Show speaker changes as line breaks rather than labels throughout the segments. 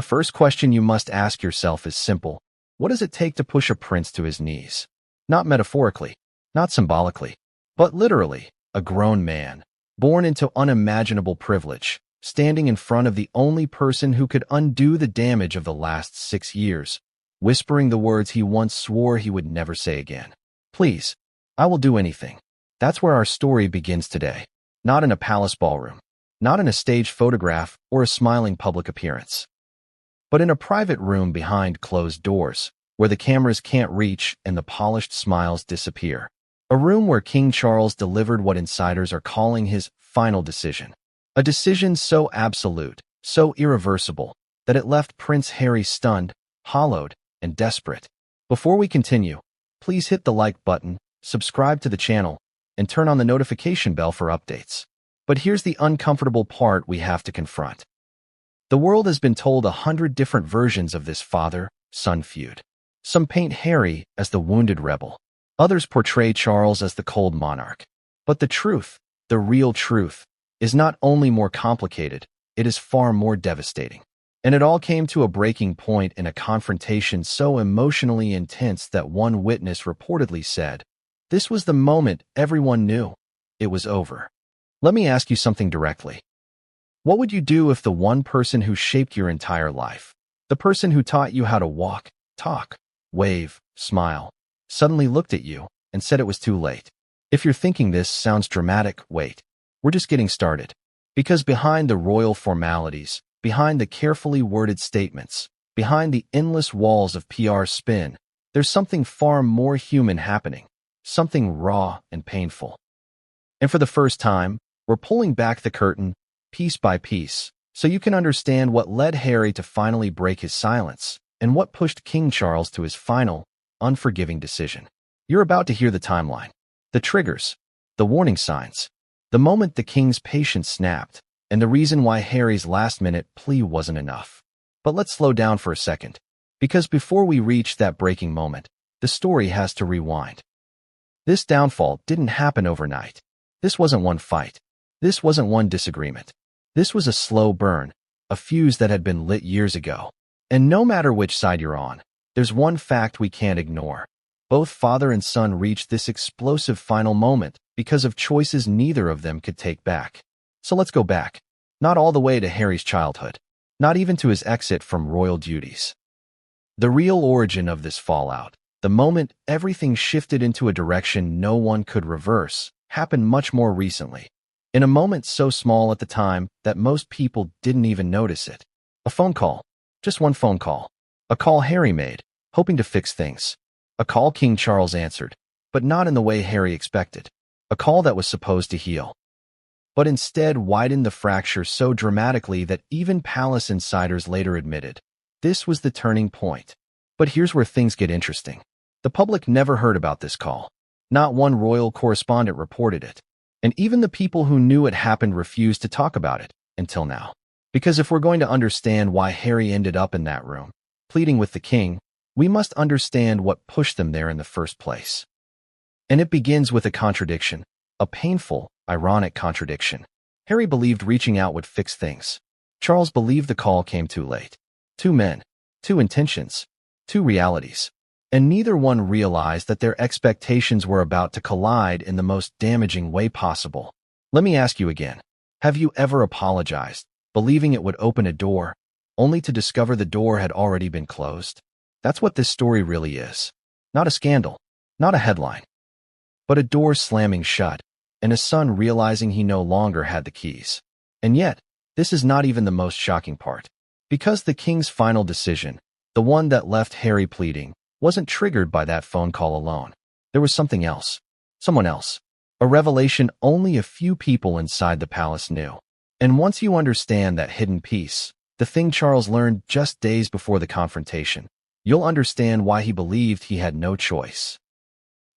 The first question you must ask yourself is simple. What does it take to push a prince to his knees? Not metaphorically, not symbolically, but literally, a grown man, born into unimaginable privilege, standing in front of the only person who could undo the damage of the last 6 years, whispering the words he once swore he would never say again. Please, I will do anything. That's where our story begins today. Not in a palace ballroom, not in a staged photograph or a smiling public appearance, but in a private room behind closed doors, where the cameras can't reach and the polished smiles disappear. A room where King Charles delivered what insiders are calling his final decision. A decision so absolute, so irreversible, that it left Prince Harry stunned, hollowed, and desperate. Before we continue, please hit the like button, subscribe to the channel, and turn on the notification bell for updates. But here's the uncomfortable part we have to confront. The world has been told 100 different versions of this father-son feud. Some paint Harry as the wounded rebel. Others portray Charles as the cold monarch. But the truth, the real truth, is not only more complicated, it is far more devastating. And it all came to a breaking point in a confrontation so emotionally intense that one witness reportedly said, "This was the moment everyone knew. It was over." Let me ask you something directly. What would you do if the one person who shaped your entire life, the person who taught you how to walk, talk, wave, smile, suddenly looked at you and said it was too late? If you're thinking this sounds dramatic, wait. We're just getting started. Because behind the royal formalities, behind the carefully worded statements, behind the endless walls of PR spin, there's something far more human happening, something raw and painful. And for the first time, we're pulling back the curtain, piece by piece, so you can understand what led Harry to finally break his silence, and what pushed King Charles to his final, unforgiving decision. You're about to hear the timeline, the triggers, the warning signs, the moment the king's patience snapped, and the reason why Harry's last-minute plea wasn't enough. But let's slow down for a second, because before we reach that breaking moment, the story has to rewind. This downfall didn't happen overnight. This wasn't one fight. This wasn't one disagreement. This was a slow burn, a fuse that had been lit years ago. And no matter which side you're on, there's one fact we can't ignore. Both father and son reached this explosive final moment because of choices neither of them could take back. So let's go back. Not all the way to Harry's childhood. Not even to his exit from royal duties. The real origin of this fallout, the moment everything shifted into a direction no one could reverse, happened much more recently. In a moment so small at the time that most people didn't even notice it. A phone call. Just one phone call. A call Harry made, hoping to fix things. A call King Charles answered, but not in the way Harry expected. A call that was supposed to heal, but instead widened the fracture so dramatically that even palace insiders later admitted. This was the turning point. But here's where things get interesting. The public never heard about this call. Not one royal correspondent reported it. And even the people who knew it happened refused to talk about it, until now. Because if we're going to understand why Harry ended up in that room, pleading with the king, we must understand what pushed them there in the first place. And it begins with a contradiction, a painful, ironic contradiction. Harry believed reaching out would fix things. Charles believed the call came too late. Two men, two intentions, two realities. And neither one realized that their expectations were about to collide in the most damaging way possible. Let me ask you again. Have you ever apologized, believing it would open a door, only to discover the door had already been closed? That's what this story really is. Not a scandal, not a headline, but a door slamming shut, and a son realizing he no longer had the keys. And yet, this is not even the most shocking part. Because the king's final decision, the one that left Harry pleading, wasn't triggered by that phone call alone. There was something else. Someone else. A revelation only a few people inside the palace knew. And once you understand that hidden piece, the thing Charles learned just days before the confrontation, you'll understand why he believed he had no choice.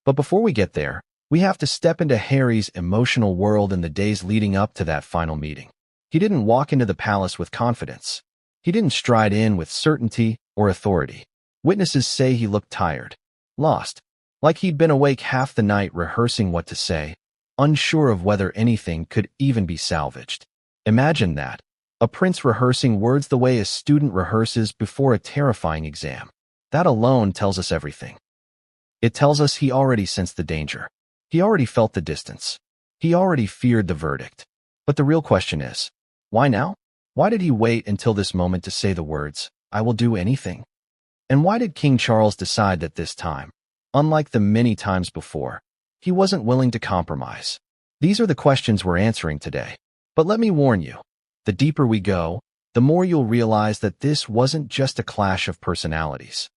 But before we get there, we have to step into Harry's emotional world in the days leading up to that final meeting. He didn't walk into the palace with confidence. He didn't stride in with certainty or authority. Witnesses say he looked tired, lost, like he'd been awake half the night rehearsing what to say, unsure of whether anything could even be salvaged. Imagine that. A prince rehearsing words the way a student rehearses before a terrifying exam. That alone tells us everything. It tells us he already sensed the danger. He already felt the distance. He already feared the verdict. But the real question is, why now? Why did he wait until this moment to say the words, "I will do anything"? And why did King Charles decide that this time, unlike the many times before, he wasn't willing to compromise? These are the questions we're answering today. But let me warn you, the deeper we go, the more you'll realize that this wasn't just a clash of personalities.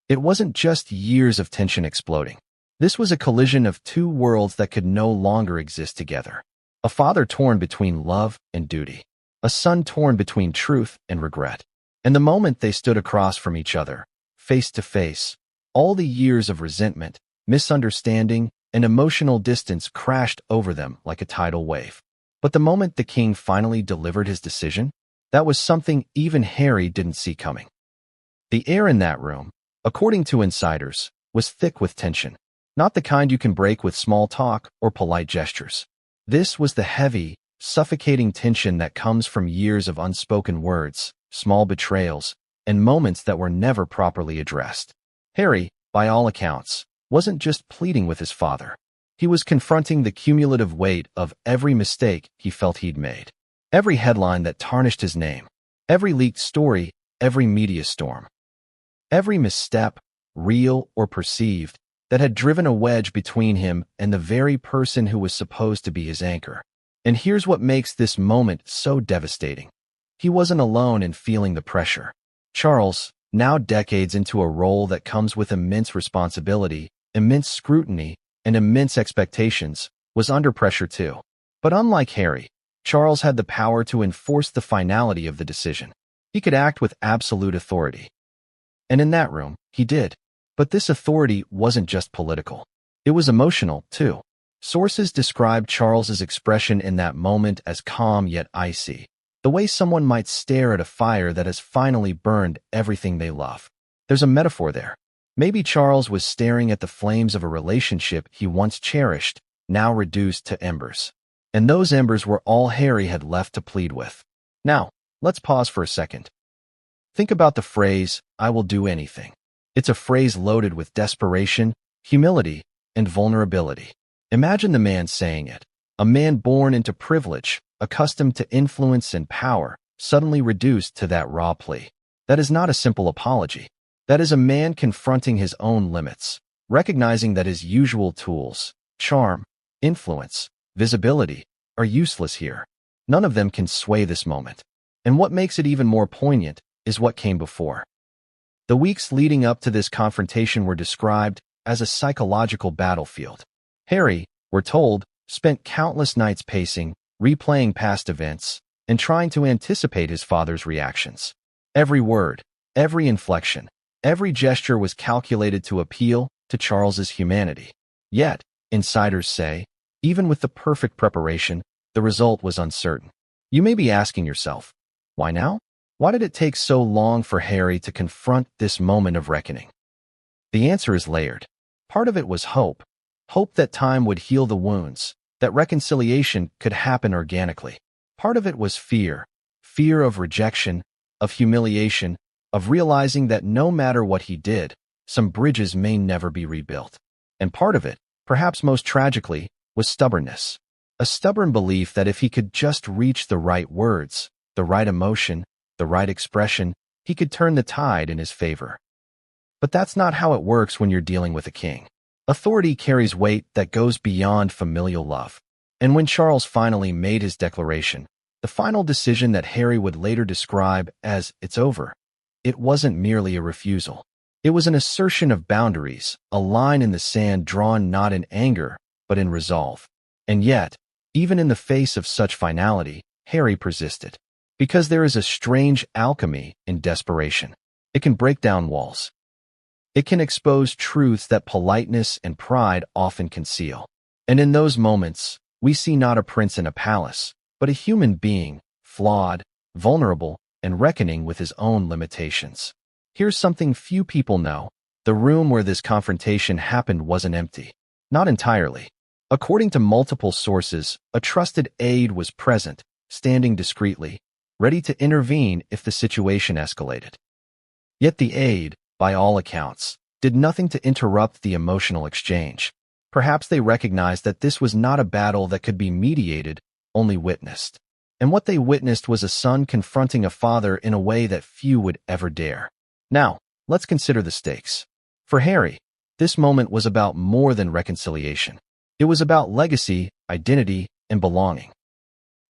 It wasn't just years of tension exploding. This was a collision of two worlds that could no longer exist together. A father torn between love and duty. A son torn between truth and regret. And the moment they stood across from each other, face to face, all the years of resentment, misunderstanding, and emotional distance crashed over them like a tidal wave. But the moment the king finally delivered his decision, that was something even Harry didn't see coming. The air in that room, according to insiders, was thick with tension. Not the kind you can break with small talk or polite gestures. This was the heavy, suffocating tension that comes from years of unspoken words, small betrayals, and moments that were never properly addressed. Harry, by all accounts, wasn't just pleading with his father. He was confronting the cumulative weight of every mistake he felt he'd made. Every headline that tarnished his name. Every leaked story, every media storm. Every misstep, real or perceived, that had driven a wedge between him and the very person who was supposed to be his anchor. And here's what makes this moment so devastating. He wasn't alone in feeling the pressure. Charles, now decades into a role that comes with immense responsibility, immense scrutiny, and immense expectations, was under pressure too. But unlike Harry, Charles had the power to enforce the finality of the decision. He could act with absolute authority. And in that room, he did. But this authority wasn't just political. It was emotional, too. Sources describe Charles's expression in that moment as calm yet icy, the way someone might stare at a fire that has finally burned everything they love. There's a metaphor there. Maybe Charles was staring at the flames of a relationship he once cherished, now reduced to embers. And those embers were all Harry had left to plead with. Now, let's pause for a second. Think about the phrase, "I will do anything." It's a phrase loaded with desperation, humility, and vulnerability. Imagine the man saying it. A man born into privilege, accustomed to influence and power, suddenly reduced to that raw plea. That is not a simple apology. That is a man confronting his own limits, recognizing that his usual tools, charm, influence, visibility, are useless here. None of them can sway this moment. And what makes it even more poignant is what came before. The weeks leading up to this confrontation were described as a psychological battlefield. Harry, we're told, spent countless nights pacing, replaying past events, and trying to anticipate his father's reactions. Every word, every inflection, every gesture was calculated to appeal to Charles's humanity. Yet, insiders say, even with the perfect preparation, the result was uncertain. You may be asking yourself, why now? Why did it take so long for Harry to confront this moment of reckoning? The answer is layered. Part of it was hope. Hope that time would heal the wounds, that reconciliation could happen organically. Part of it was fear. Fear of rejection, of humiliation, of realizing that no matter what he did, some bridges may never be rebuilt. And part of it, perhaps most tragically, was stubbornness. A stubborn belief that if he could just reach the right words, the right emotion, the right expression, he could turn the tide in his favor. But that's not how it works when you're dealing with a king. Authority carries weight that goes beyond familial love. And when Charles finally made his declaration, the final decision that Harry would later describe as "it's over," it wasn't merely a refusal. It was an assertion of boundaries, a line in the sand drawn not in anger, but in resolve. And yet, even in the face of such finality, Harry persisted. Because there is a strange alchemy in desperation. It can break down walls. It can expose truths that politeness and pride often conceal. And in those moments, we see not a prince in a palace, but a human being, flawed, vulnerable, and reckoning with his own limitations. Here's something few people know. The room where this confrontation happened wasn't empty. Not entirely. According to multiple sources, a trusted aide was present, standing discreetly, ready to intervene if the situation escalated. Yet the aide, by all accounts, did nothing to interrupt the emotional exchange. Perhaps they recognized that this was not a battle that could be mediated, only witnessed. And what they witnessed was a son confronting a father in a way that few would ever dare. Now, let's consider the stakes. For Harry, this moment was about more than reconciliation. It was about legacy, identity, and belonging.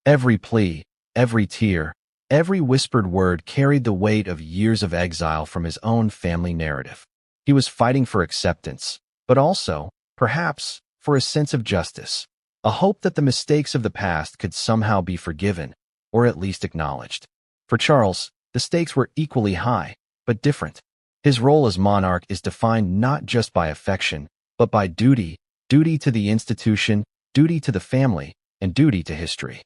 Every plea, every tear, every whispered word carried the weight of years of exile from his own family narrative. He was fighting for acceptance, but also, perhaps, for a sense of justice, a hope that the mistakes of the past could somehow be forgiven, or at least acknowledged. For Charles, the stakes were equally high, but different. His role as monarch is defined not just by affection, but by duty, duty to the institution, duty to the family, and duty to history.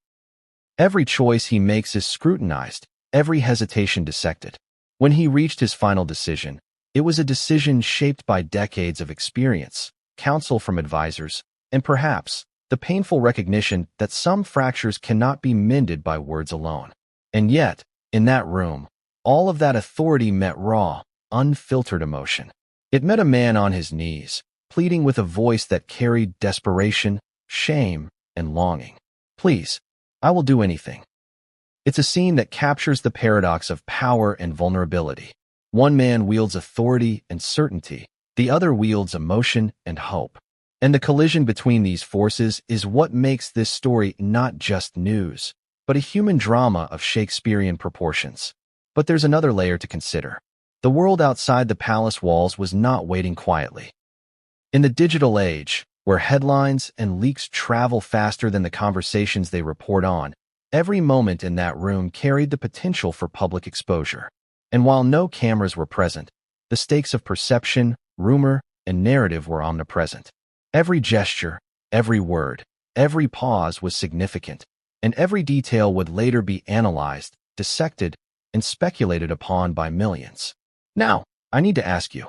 Every choice he makes is scrutinized, every hesitation dissected. When he reached his final decision, it was a decision shaped by decades of experience, counsel from advisors, and perhaps the painful recognition that some fractures cannot be mended by words alone. And yet, in that room, all of that authority met raw, unfiltered emotion. It met a man on his knees, pleading with a voice that carried desperation, shame, and longing. "Please, I will do anything." It's a scene that captures the paradox of power and vulnerability. One man wields authority and certainty, the other wields emotion and hope. And the collision between these forces is what makes this story not just news, but a human drama of Shakespearean proportions. But there's another layer to consider. The world outside the palace walls was not waiting quietly. In the digital age, where headlines and leaks travel faster than the conversations they report on, every moment in that room carried the potential for public exposure. And while no cameras were present, the stakes of perception, rumor, and narrative were omnipresent. Every gesture, every word, every pause was significant, and every detail would later be analyzed, dissected, and speculated upon by millions. Now, I need to ask you,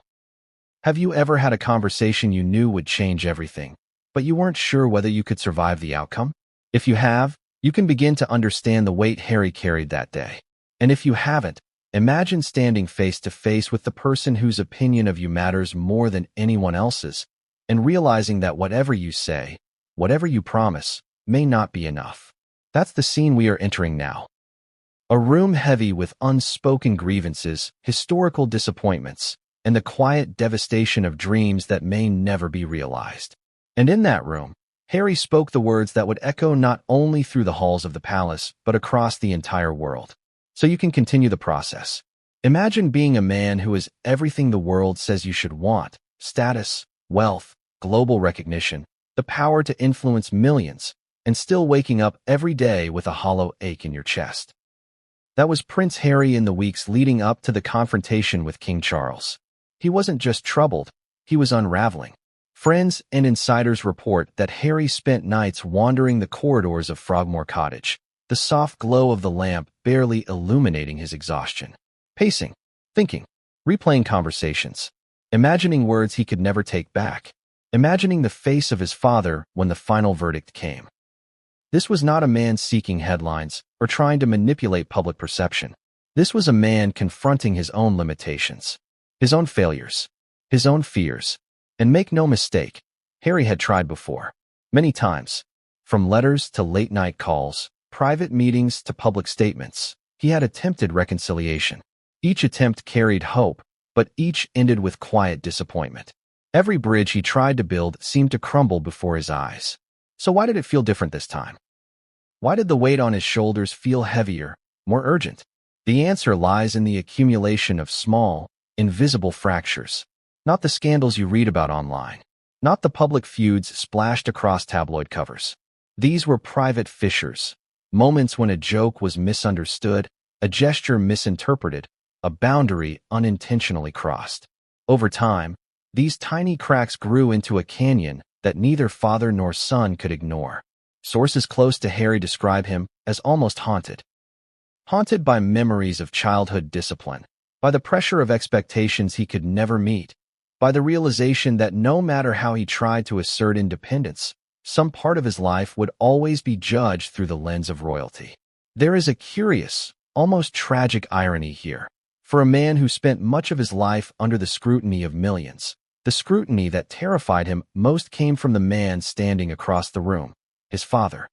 have you ever had a conversation you knew would change everything, but you weren't sure whether you could survive the outcome? If you have, you can begin to understand the weight Harry carried that day. And if you haven't, imagine standing face to face with the person whose opinion of you matters more than anyone else's, and realizing that whatever you say, whatever you promise, may not be enough. That's the scene we are entering now. A room heavy with unspoken grievances, historical disappointments, and the quiet devastation of dreams that may never be realized. And in that room, Harry spoke the words that would echo not only through the halls of the palace, but across the entire world. So you can continue the process. Imagine being a man who is everything the world says you should want: status, wealth, global recognition, the power to influence millions, and still waking up every day with a hollow ache in your chest. That was Prince Harry in the weeks leading up to the confrontation with King Charles. He wasn't just troubled, he was unraveling. Friends and insiders report that Harry spent nights wandering the corridors of Frogmore Cottage, the soft glow of the lamp barely illuminating his exhaustion. Pacing, thinking, replaying conversations, imagining words he could never take back, imagining the face of his father when the final verdict came. This was not a man seeking headlines or trying to manipulate public perception. This was a man confronting his own limitations, his own failures, his own fears. And make no mistake, Harry had tried before, many times. From letters to late-night calls, private meetings to public statements, he had attempted reconciliation. Each attempt carried hope, but each ended with quiet disappointment. Every bridge he tried to build seemed to crumble before his eyes. So why did it feel different this time? Why did the weight on his shoulders feel heavier, more urgent? The answer lies in the accumulation of small, invisible fractures. Not the scandals you read about online. Not the public feuds splashed across tabloid covers. These were private fissures. Moments when a joke was misunderstood, a gesture misinterpreted, a boundary unintentionally crossed. Over time, these tiny cracks grew into a canyon that neither father nor son could ignore. Sources close to Harry describe him as almost haunted. Haunted by memories of childhood discipline, by the pressure of expectations he could never meet, by the realization that no matter how he tried to assert independence, some part of his life would always be judged through the lens of royalty. There is a curious, almost tragic irony here. For a man who spent much of his life under the scrutiny of millions, the scrutiny that terrified him most came from the man standing across the room, his father.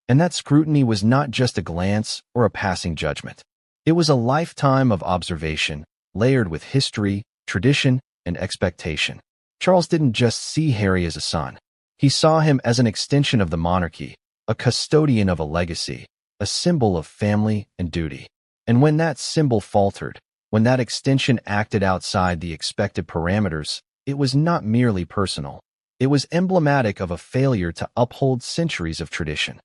And that scrutiny was not just a glance or a passing judgment. It was a lifetime of observation, layered with history, tradition, and expectation. Charles didn't just see Harry as a son. He saw him as an extension of the monarchy, a custodian of a legacy, a symbol of family and duty. And when that symbol faltered, when that extension acted outside the expected parameters, it was not merely personal. It was emblematic of a failure to uphold centuries of tradition.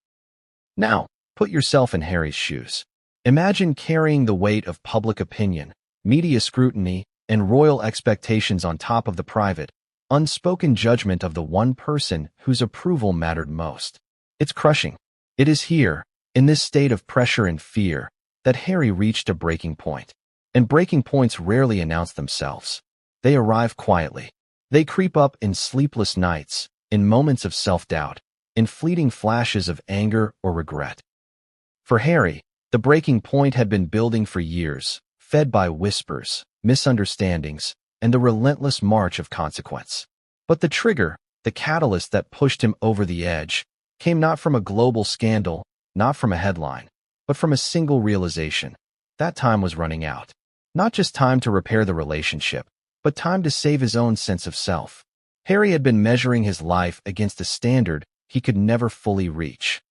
Now, put yourself in Harry's shoes. Imagine carrying the weight of public opinion, media scrutiny, and royal expectations on top of the private, unspoken judgment of the one person whose approval mattered most. It's crushing. It is here, in this state of pressure and fear, that Harry reached a breaking point. And breaking points rarely announce themselves. They arrive quietly. They creep up in sleepless nights, in moments of self-doubt, in fleeting flashes of anger or regret. For Harry, the breaking point had been building for years, fed by whispers, misunderstandings, and the relentless march of consequence. But the trigger, the catalyst that pushed him over the edge, came not from a global scandal, not from a headline, but from a single realization. That time was running out. Not just time to repair the relationship, but time to save his own sense of self. Harry had been measuring his life against a standard he could never fully reach.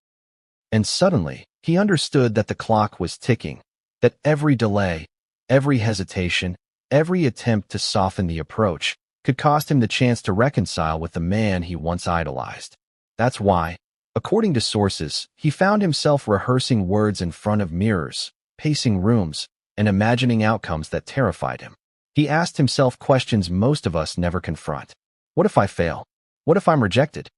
And suddenly, he understood that the clock was ticking, that every delay, every hesitation, every attempt to soften the approach could cost him the chance to reconcile with the man he once idolized. That's why, according to sources, he found himself rehearsing words in front of mirrors, pacing rooms, and imagining outcomes that terrified him. He asked himself questions most of us never confront. What if I fail? What if I'm rejected?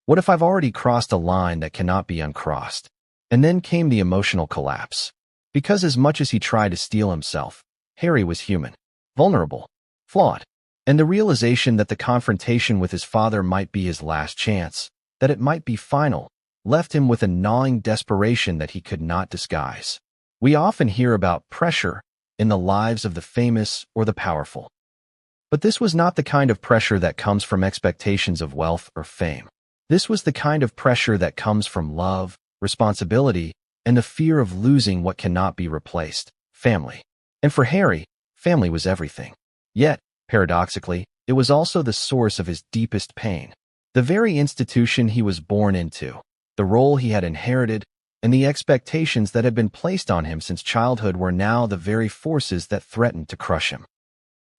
What if I've already crossed a line that cannot be uncrossed? And then came the emotional collapse. Because as much as he tried to steel himself, Harry was human, vulnerable, flawed. And the realization that the confrontation with his father might be his last chance, that it might be final, left him with a gnawing desperation that he could not disguise. We often hear about pressure in the lives of the famous or the powerful. But this was not the kind of pressure that comes from expectations of wealth or fame. This was the kind of pressure that comes from love, responsibility, and the fear of losing what cannot be replaced, family. And for Harry, family was everything. Yet, paradoxically, it was also the source of his deepest pain. The very institution he was born into, the role he had inherited, and the expectations that had been placed on him since childhood were now the very forces that threatened to crush him.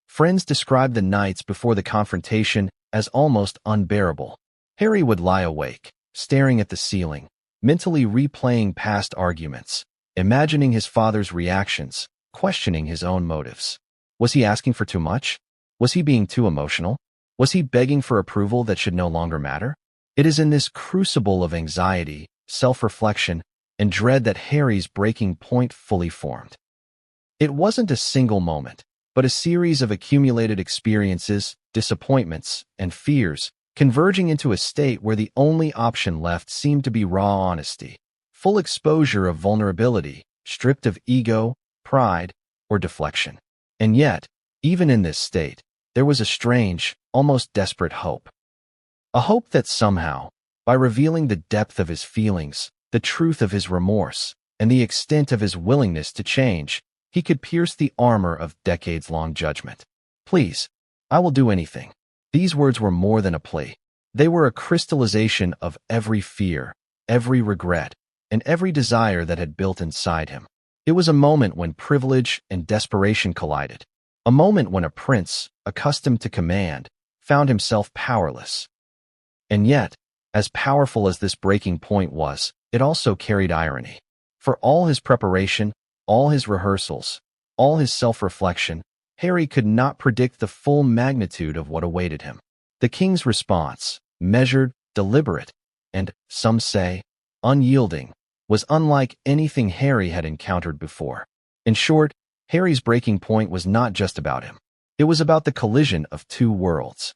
Friends described the nights before the confrontation as almost unbearable. Harry would lie awake, staring at the ceiling, mentally replaying past arguments, imagining his father's reactions, questioning his own motives. Was he asking for too much? Was he being too emotional? Was he begging for approval that should no longer matter? It is in this crucible of anxiety, self-reflection, and dread that Harry's breaking point fully formed. It wasn't a single moment, but a series of accumulated experiences, disappointments, and fears, converging into a state where the only option left seemed to be raw honesty, full exposure of vulnerability, stripped of ego, pride, or deflection. And yet, even in this state, there was a strange, almost desperate hope. A hope that somehow, by revealing the depth of his feelings, the truth of his remorse, and the extent of his willingness to change, he could pierce the armor of decades-long judgment. Please, I will do anything. These words were more than a plea. They were a crystallization of every fear, every regret, and every desire that had built inside him. It was a moment when privilege and desperation collided. A moment when a prince, accustomed to command, found himself powerless. And yet, as powerful as this breaking point was, it also carried irony. For all his preparation, all his rehearsals, all his self-reflection, Harry could not predict the full magnitude of what awaited him. The king's response, measured, deliberate, and, some say, unyielding, was unlike anything Harry had encountered before. In short, Harry's breaking point was not just about him. It was about the collision of two worlds.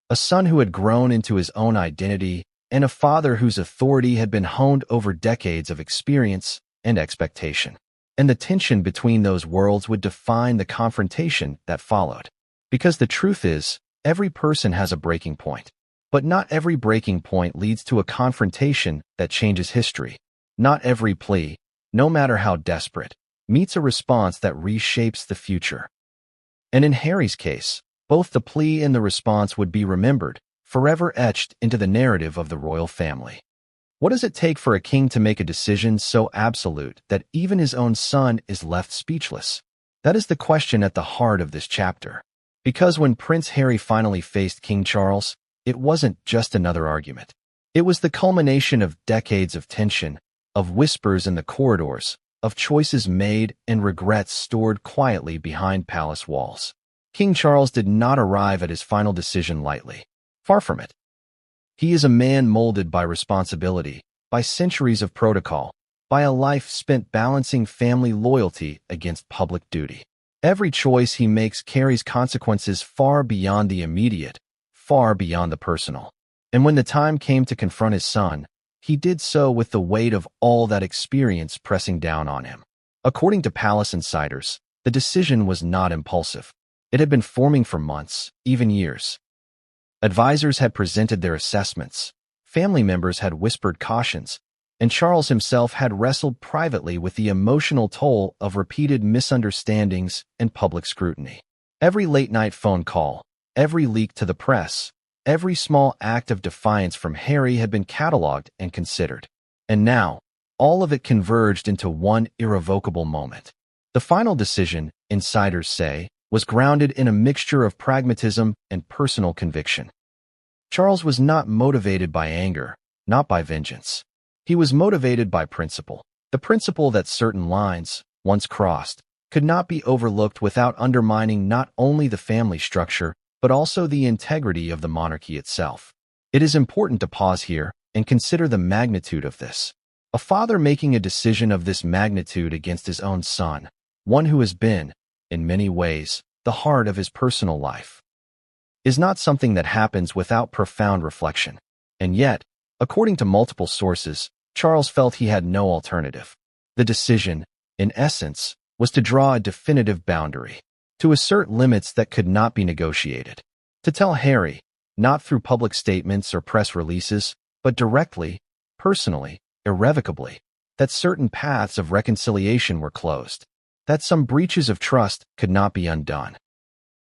A son who had grown into his own identity, and a father whose authority had been honed over decades of experience and expectation. And the tension between those worlds would define the confrontation that followed. Because the truth is, every person has a breaking point. But not every breaking point leads to a confrontation that changes history. Not every plea, no matter how desperate, meets a response that reshapes the future. And in Harry's case, both the plea and the response would be remembered, forever etched into the narrative of the royal family. What does it take for a king to make a decision so absolute that even his own son is left speechless? That is the question at the heart of this chapter. Because when Prince Harry finally faced King Charles, it wasn't just another argument. It was the culmination of decades of tension, of whispers in the corridors, of choices made and regrets stored quietly behind palace walls. King Charles did not arrive at his final decision lightly. Far from it. He is a man molded by responsibility, by centuries of protocol, by a life spent balancing family loyalty against public duty. Every choice he makes carries consequences far beyond the immediate, far beyond the personal. And when the time came to confront his son, he did so with the weight of all that experience pressing down on him. According to palace insiders, the decision was not impulsive. It had been forming for months, even years. Advisors had presented their assessments, family members had whispered cautions, and Charles himself had wrestled privately with the emotional toll of repeated misunderstandings and public scrutiny. Every late-night phone call, every leak to the press, every small act of defiance from Harry had been cataloged and considered. And now, all of it converged into one irrevocable moment. The final decision, insiders say, was grounded in a mixture of pragmatism and personal conviction. Charles was not motivated by anger, not by vengeance. He was motivated by principle. The principle that certain lines, once crossed, could not be overlooked without undermining not only the family structure, but also the integrity of the monarchy itself. It is important to pause here and consider the magnitude of this. A father making a decision of this magnitude against his own son, one who has been, in many ways, the heart of his personal life, is not something that happens without profound reflection. And yet, according to multiple sources, Charles felt he had no alternative. The decision, in essence, was to draw a definitive boundary, to assert limits that could not be negotiated, to tell Harry, not through public statements or press releases, but directly, personally, irrevocably, that certain paths of reconciliation were closed, that some breaches of trust could not be undone,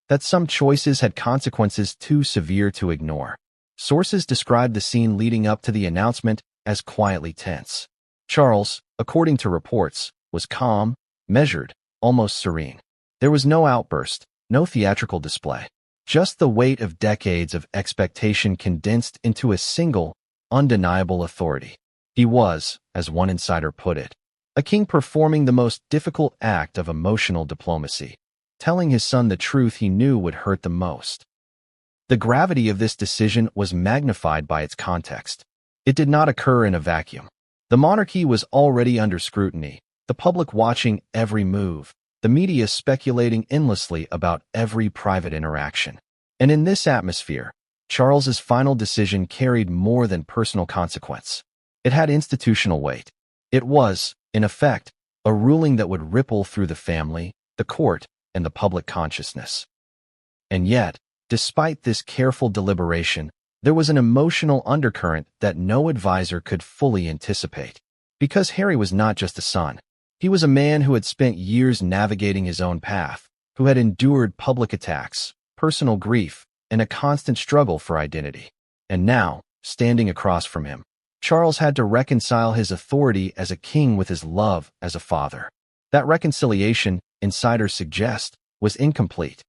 that some choices had consequences too severe to ignore. Sources described the scene leading up to the announcement as quietly tense. Charles, according to reports, was calm, measured, almost serene. There was no outburst, no theatrical display, just the weight of decades of expectation condensed into a single, undeniable authority. He was, as one insider put it, a king performing the most difficult act of emotional diplomacy, telling his son the truth he knew would hurt the most. The gravity of this decision was magnified by its context. It did not occur in a vacuum. The monarchy was already under scrutiny, the public watching every move, the media speculating endlessly about every private interaction. And in this atmosphere, Charles's final decision carried more than personal consequence. It had institutional weight. It was, in effect, a ruling that would ripple through the family, the court, and the public consciousness. And yet, despite this careful deliberation, there was an emotional undercurrent that no advisor could fully anticipate. Because Harry was not just a son. He was a man who had spent years navigating his own path, who had endured public attacks, personal grief, and a constant struggle for identity. And now, standing across from him, Charles had to reconcile his authority as a king with his love as a father. That reconciliation, insiders suggest, was incomplete.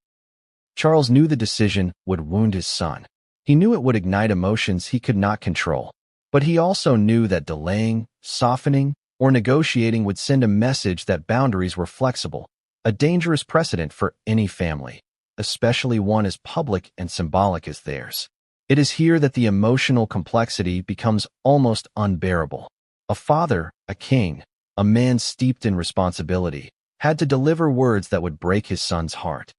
Charles knew the decision would wound his son. He knew it would ignite emotions he could not control. But he also knew that delaying, softening, or negotiating would send a message that boundaries were flexible, a dangerous precedent for any family, especially one as public and symbolic as theirs. It is here that the emotional complexity becomes almost unbearable. A father, a king, a man steeped in responsibility, had to deliver words that would break his son's heart.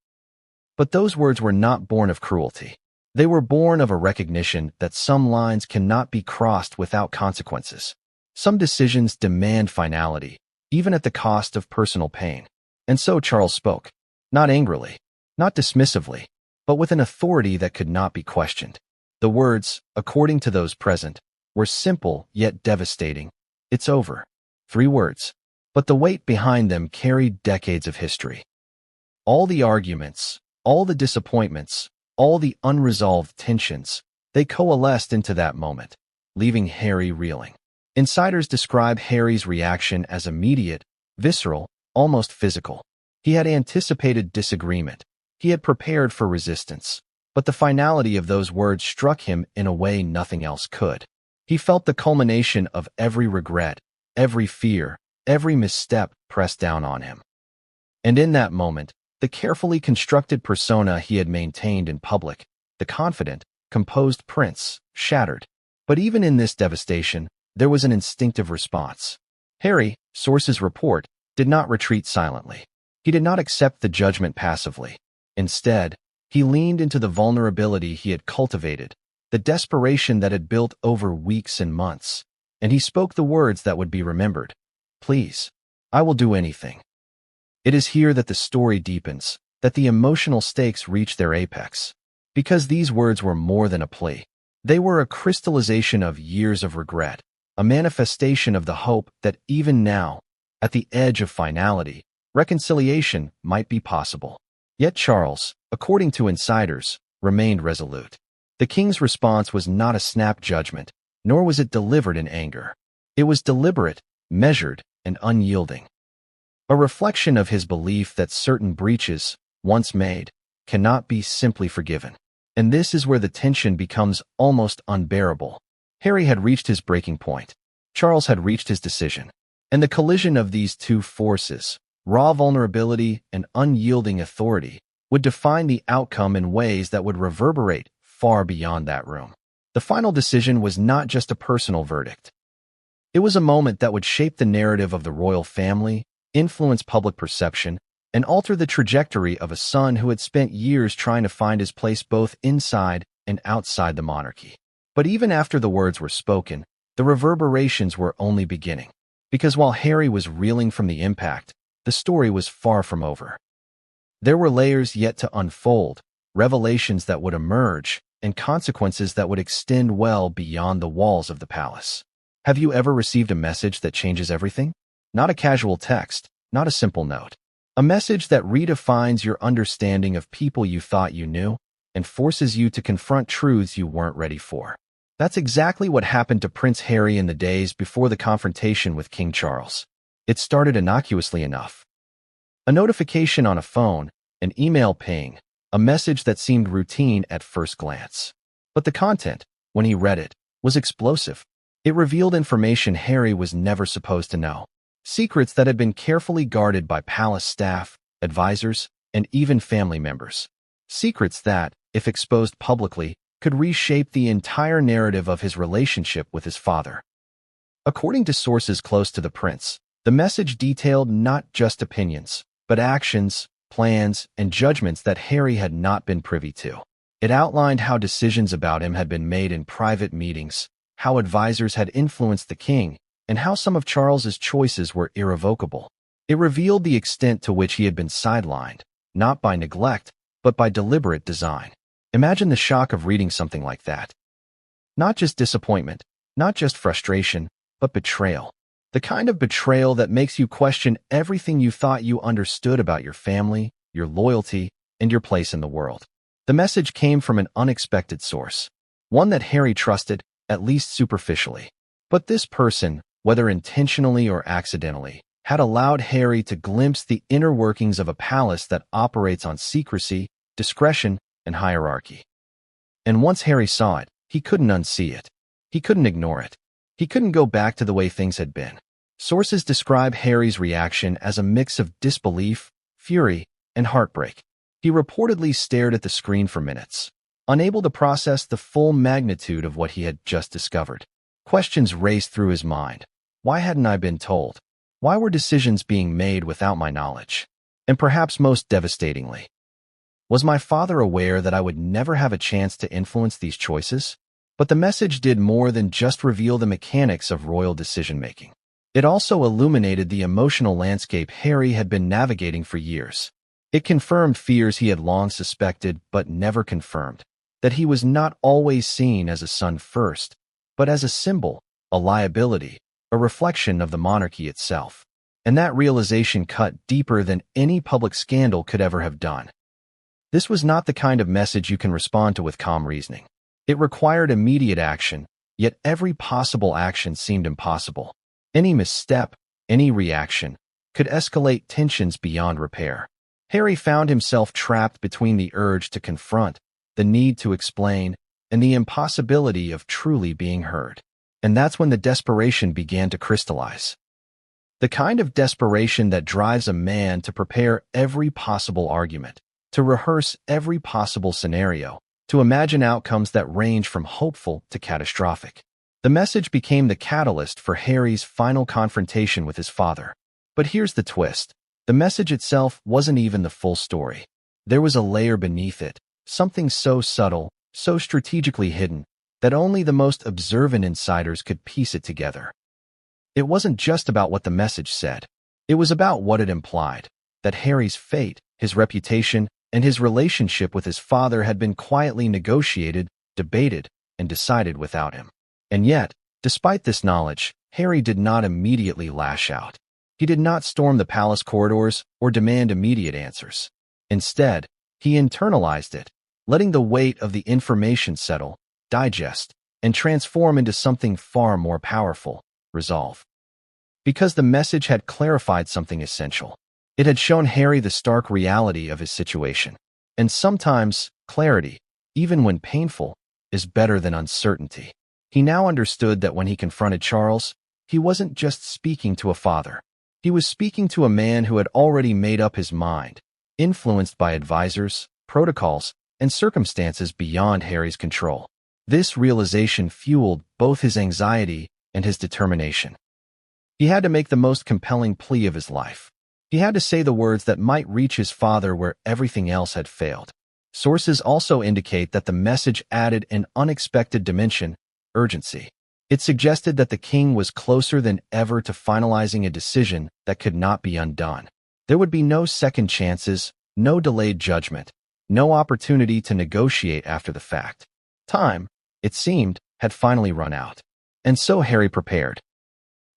But those words were not born of cruelty. They were born of a recognition that some lines cannot be crossed without consequences. Some decisions demand finality, even at the cost of personal pain. And so Charles spoke, not angrily, not dismissively, but with an authority that could not be questioned. The words, according to those present, were simple yet devastating. It's over. 3 words. But the weight behind them carried decades of history. All the arguments, all the disappointments, all the unresolved tensions, they coalesced into that moment, leaving Harry reeling. Insiders describe Harry's reaction as immediate, visceral, almost physical. He had anticipated disagreement. He had prepared for resistance. But the finality of those words struck him in a way nothing else could. He felt the culmination of every regret, every fear, every misstep pressed down on him. And in that moment, the carefully constructed persona he had maintained in public, the confident, composed prince, shattered. But even in this devastation, there was an instinctive response. Harry, sources report, did not retreat silently. He did not accept the judgment passively. Instead, he leaned into the vulnerability he had cultivated, the desperation that had built over weeks and months, and he spoke the words that would be remembered. Please, I will do anything. It is here that the story deepens, that the emotional stakes reach their apex. Because these words were more than a plea. They were a crystallization of years of regret, a manifestation of the hope that even now, at the edge of finality, reconciliation might be possible. Yet Charles, according to insiders, remained resolute. The king's response was not a snap judgment, nor was it delivered in anger. It was deliberate, measured, and unyielding. A reflection of his belief that certain breaches, once made, cannot be simply forgiven. And this is where the tension becomes almost unbearable. Harry had reached his breaking point. Charles had reached his decision. And the collision of these two forces, raw vulnerability and unyielding authority, would define the outcome in ways that would reverberate far beyond that room. The final decision was not just a personal verdict. It was a moment that would shape the narrative of the royal family, influence public perception, and alter the trajectory of a son who had spent years trying to find his place both inside and outside the monarchy. But even after the words were spoken, the reverberations were only beginning. Because while Harry was reeling from the impact, the story was far from over. There were layers yet to unfold, revelations that would emerge, and consequences that would extend well beyond the walls of the palace. Have you ever received a message that changes everything? Not a casual text, not a simple note. A message that redefines your understanding of people you thought you knew and forces you to confront truths you weren't ready for. That's exactly what happened to Prince Harry in the days before the confrontation with King Charles. It started innocuously enough. A notification on a phone, an email ping, a message that seemed routine at first glance. But the content, when he read it, was explosive. It revealed information Harry was never supposed to know. Secrets that had been carefully guarded by palace staff, advisors, and even family members. Secrets that, if exposed publicly, could reshape the entire narrative of his relationship with his father. According to sources close to the prince, the message detailed not just opinions, but actions, plans, and judgments that Harry had not been privy to. It outlined how decisions about him had been made in private meetings, how advisors had influenced the king, and how some of Charles's choices were irrevocable. It revealed the extent to which he had been sidelined, not by neglect, but by deliberate design. Imagine the shock of reading something like that. Not just disappointment, not just frustration, but betrayal. The kind of betrayal that makes you question everything you thought you understood about your family, your loyalty, and your place in the world. The message came from an unexpected source, one that Harry trusted, at least superficially. But this person, whether intentionally or accidentally, had allowed Harry to glimpse the inner workings of a palace that operates on secrecy, discretion, and hierarchy. And once Harry saw it, he couldn't unsee it. He couldn't ignore it. He couldn't go back to the way things had been. Sources describe Harry's reaction as a mix of disbelief, fury, and heartbreak. He reportedly stared at the screen for minutes, unable to process the full magnitude of what he had just discovered. Questions raced through his mind. Why hadn't I been told? Why were decisions being made without my knowledge? And perhaps most devastatingly, was my father aware that I would never have a chance to influence these choices? But the message did more than just reveal the mechanics of royal decision-making. It also illuminated the emotional landscape Harry had been navigating for years. It confirmed fears he had long suspected but never confirmed, that he was not always seen as a son first, but as a symbol, a liability, a reflection of the monarchy itself. And that realization cut deeper than any public scandal could ever have done. This was not the kind of message you can respond to with calm reasoning. It required immediate action, yet every possible action seemed impossible. Any misstep, any reaction, could escalate tensions beyond repair. Harry found himself trapped between the urge to confront, the need to explain, and the impossibility of truly being heard. And that's when the desperation began to crystallize. The kind of desperation that drives a man to prepare every possible argument, to rehearse every possible scenario, to imagine outcomes that range from hopeful to catastrophic. The message became the catalyst for Harry's final confrontation with his father. But here's the twist. The message itself wasn't even the full story. There was a layer beneath it, something so subtle, so strategically hidden, that only the most observant insiders could piece it together. It wasn't just about what the message said. It was about what it implied, that Harry's fate, his reputation, and his relationship with his father had been quietly negotiated, debated, and decided without him. And yet, despite this knowledge, Harry did not immediately lash out. He did not storm the palace corridors or demand immediate answers. Instead, he internalized it, letting the weight of the information settle, digest, and transform into something far more powerful: resolve. Because the message had clarified something essential. It had shown Harry the stark reality of his situation. And sometimes, clarity, even when painful, is better than uncertainty. He now understood that when he confronted Charles, he wasn't just speaking to a father. He was speaking to a man who had already made up his mind, influenced by advisors, protocols, and circumstances beyond Harry's control. This realization fueled both his anxiety and his determination. He had to make the most compelling plea of his life. He had to say the words that might reach his father where everything else had failed. Sources also indicate that the message added an unexpected dimension: urgency. It suggested that the king was closer than ever to finalizing a decision that could not be undone. There would be no second chances, no delayed judgment, no opportunity to negotiate after the fact. Time, it seemed, had finally run out. And so Harry prepared.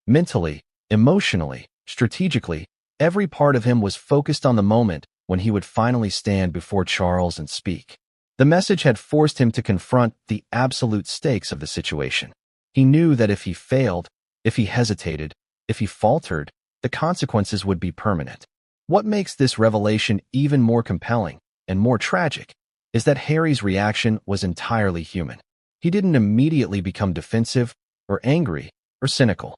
Mentally, emotionally, strategically, every part of him was focused on the moment when he would finally stand before Charles and speak. The message had forced him to confront the absolute stakes of the situation. He knew that if he failed, if he hesitated, if he faltered, the consequences would be permanent. What makes this revelation even more compelling and more tragic is that Harry's reaction was entirely human. He didn't immediately become defensive or angry or cynical.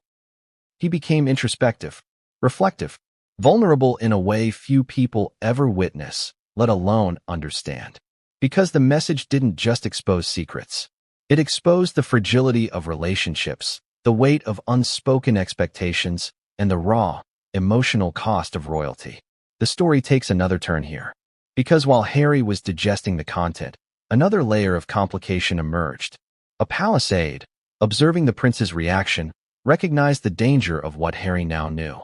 He became introspective, reflective, vulnerable in a way few people ever witness, let alone understand. Because the message didn't just expose secrets. It exposed the fragility of relationships, the weight of unspoken expectations, and the raw, emotional cost of royalty. The story takes another turn here. Because while Harry was digesting the content, another layer of complication emerged. A palace aide, observing the prince's reaction, recognized the danger of what Harry now knew.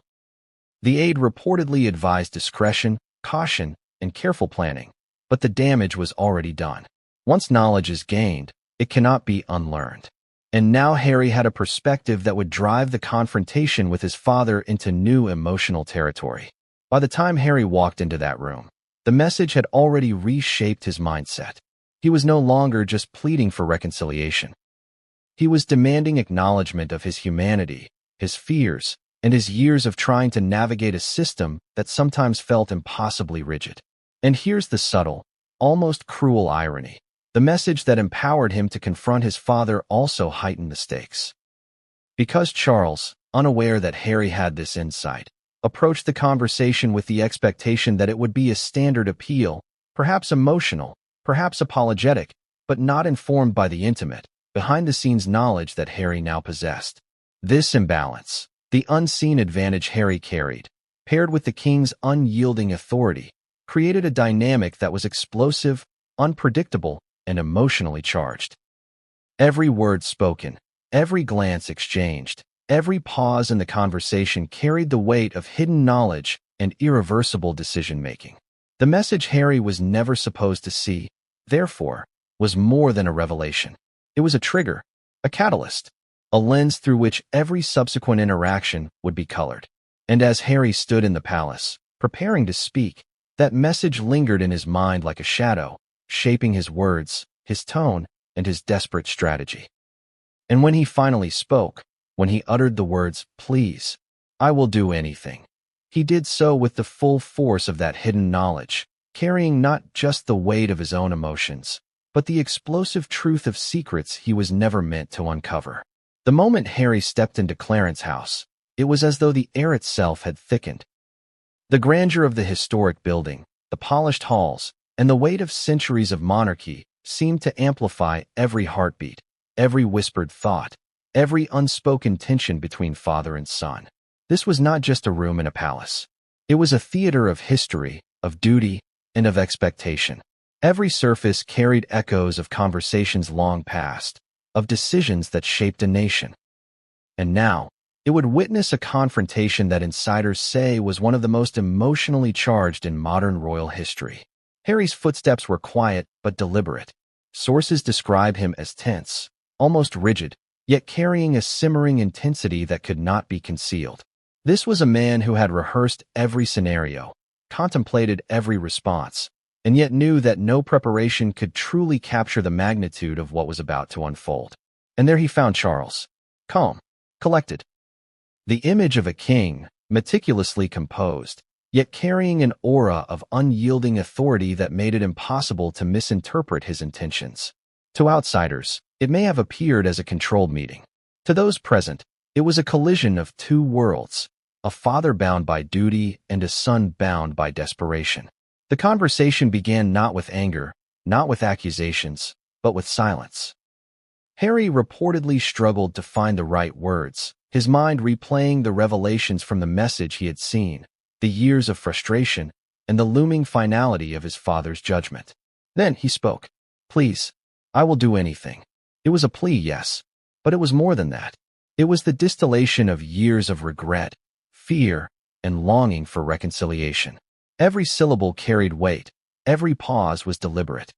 The aide reportedly advised discretion, caution, and careful planning, but the damage was already done. Once knowledge is gained, it cannot be unlearned. And now Harry had a perspective that would drive the confrontation with his father into new emotional territory. By the time Harry walked into that room, the message had already reshaped his mindset. He was no longer just pleading for reconciliation. He was demanding acknowledgement of his humanity, his fears, and his years of trying to navigate a system that sometimes felt impossibly rigid. And here's the subtle, almost cruel irony. The message that empowered him to confront his father also heightened the stakes. Because Charles, unaware that Harry had this insight, approached the conversation with the expectation that it would be a standard appeal, perhaps emotional, perhaps apologetic, but not informed by the intimate, behind-the-scenes knowledge that Harry now possessed. This imbalance, the unseen advantage Harry carried, paired with the king's unyielding authority, created a dynamic that was explosive, unpredictable, and emotionally charged. Every word spoken, every glance exchanged, Every pause in the conversation carried the weight of hidden knowledge and irreversible decision-making. The message Harry was never supposed to see, therefore, was more than a revelation. It was a trigger, a catalyst, a lens through which every subsequent interaction would be colored. And as Harry stood in the palace, preparing to speak, that message lingered in his mind like a shadow, shaping his words, his tone, and his desperate strategy. And when he finally spoke, when he uttered the words, "Please, I will do anything," he did so with the full force of that hidden knowledge, carrying not just the weight of his own emotions, but the explosive truth of secrets he was never meant to uncover. The moment Harry stepped into Clarence's house, it was as though the air itself had thickened. The grandeur of the historic building, the polished halls, and the weight of centuries of monarchy seemed to amplify every heartbeat, every whispered thought, every unspoken tension between father and son. This was not just a room in a palace. It was a theater of history, of duty, and of expectation. Every surface carried echoes of conversations long past, of decisions that shaped a nation. And now, it would witness a confrontation that insiders say was one of the most emotionally charged in modern royal history. Harry's footsteps were quiet but deliberate. Sources describe him as tense, almost rigid, yet carrying a simmering intensity that could not be concealed. This was a man who had rehearsed every scenario, contemplated every response, and yet knew that no preparation could truly capture the magnitude of what was about to unfold. And there he found Charles, calm, collected. The image of a king, meticulously composed, yet carrying an aura of unyielding authority that made it impossible to misinterpret his intentions. To outsiders, it may have appeared as a controlled meeting. To those present, it was a collision of two worlds, a father bound by duty and a son bound by desperation. The conversation began not with anger, not with accusations, but with silence. Harry reportedly struggled to find the right words, his mind replaying the revelations from the message he had seen, the years of frustration, and the looming finality of his father's judgment. Then he spoke. "Please, I will do anything." It was a plea, yes, but it was more than that. It was the distillation of years of regret, fear, and longing for reconciliation. Every syllable carried weight, every pause was deliberate.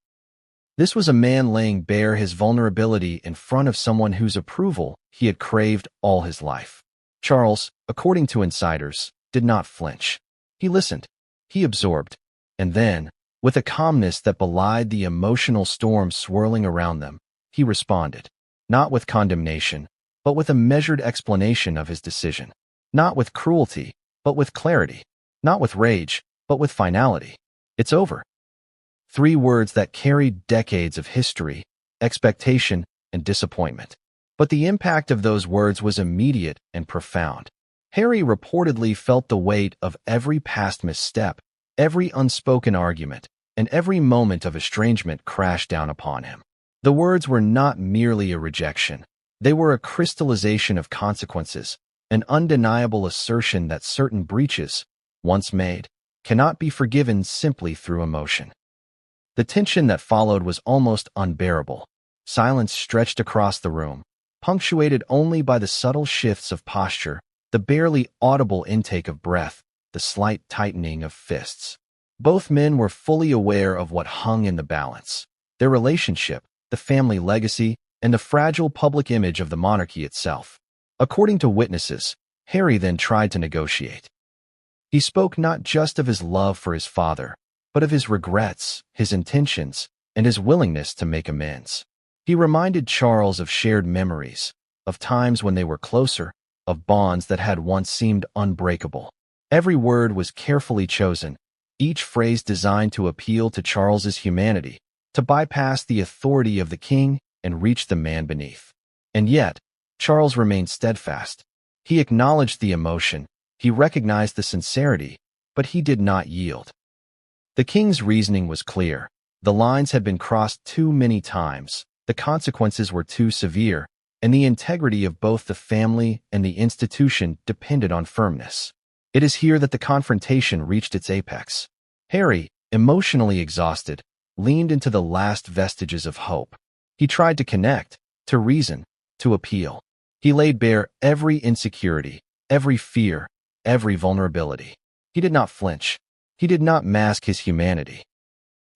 This was a man laying bare his vulnerability in front of someone whose approval he had craved all his life. Charles, according to insiders, did not flinch. He listened, he absorbed, and then, with a calmness that belied the emotional storm swirling around them, he responded, not with condemnation, but with a measured explanation of his decision. Not with cruelty, but with clarity. Not with rage, but with finality. "It's over." 3 words that carried decades of history, expectation, and disappointment. But the impact of those words was immediate and profound. Harry reportedly felt the weight of every past misstep, every unspoken argument, and every moment of estrangement crash down upon him. The words were not merely a rejection. They were a crystallization of consequences, an undeniable assertion that certain breaches, once made, cannot be forgiven simply through emotion. The tension that followed was almost unbearable. Silence stretched across the room, punctuated only by the subtle shifts of posture, the barely audible intake of breath, the slight tightening of fists. Both men were fully aware of what hung in the balance: their relationship, the family legacy, and the fragile public image of the monarchy itself. According to witnesses, Harry then tried to negotiate. He spoke not just of his love for his father, but of his regrets, his intentions, and his willingness to make amends. He reminded Charles of shared memories, of times when they were closer, of bonds that had once seemed unbreakable. Every word was carefully chosen, each phrase designed to appeal to Charles's humanity, to bypass the authority of the king and reach the man beneath. And yet, Charles remained steadfast. He acknowledged the emotion, he recognized the sincerity, but he did not yield. The king's reasoning was clear. The lines had been crossed too many times, the consequences were too severe, and the integrity of both the family and the institution depended on firmness. It is here that the confrontation reached its apex. Harry, emotionally exhausted, leaned into the last vestiges of hope. He tried to connect, to reason, to appeal. He laid bare every insecurity, every fear, every vulnerability. He did not flinch. He did not mask his humanity.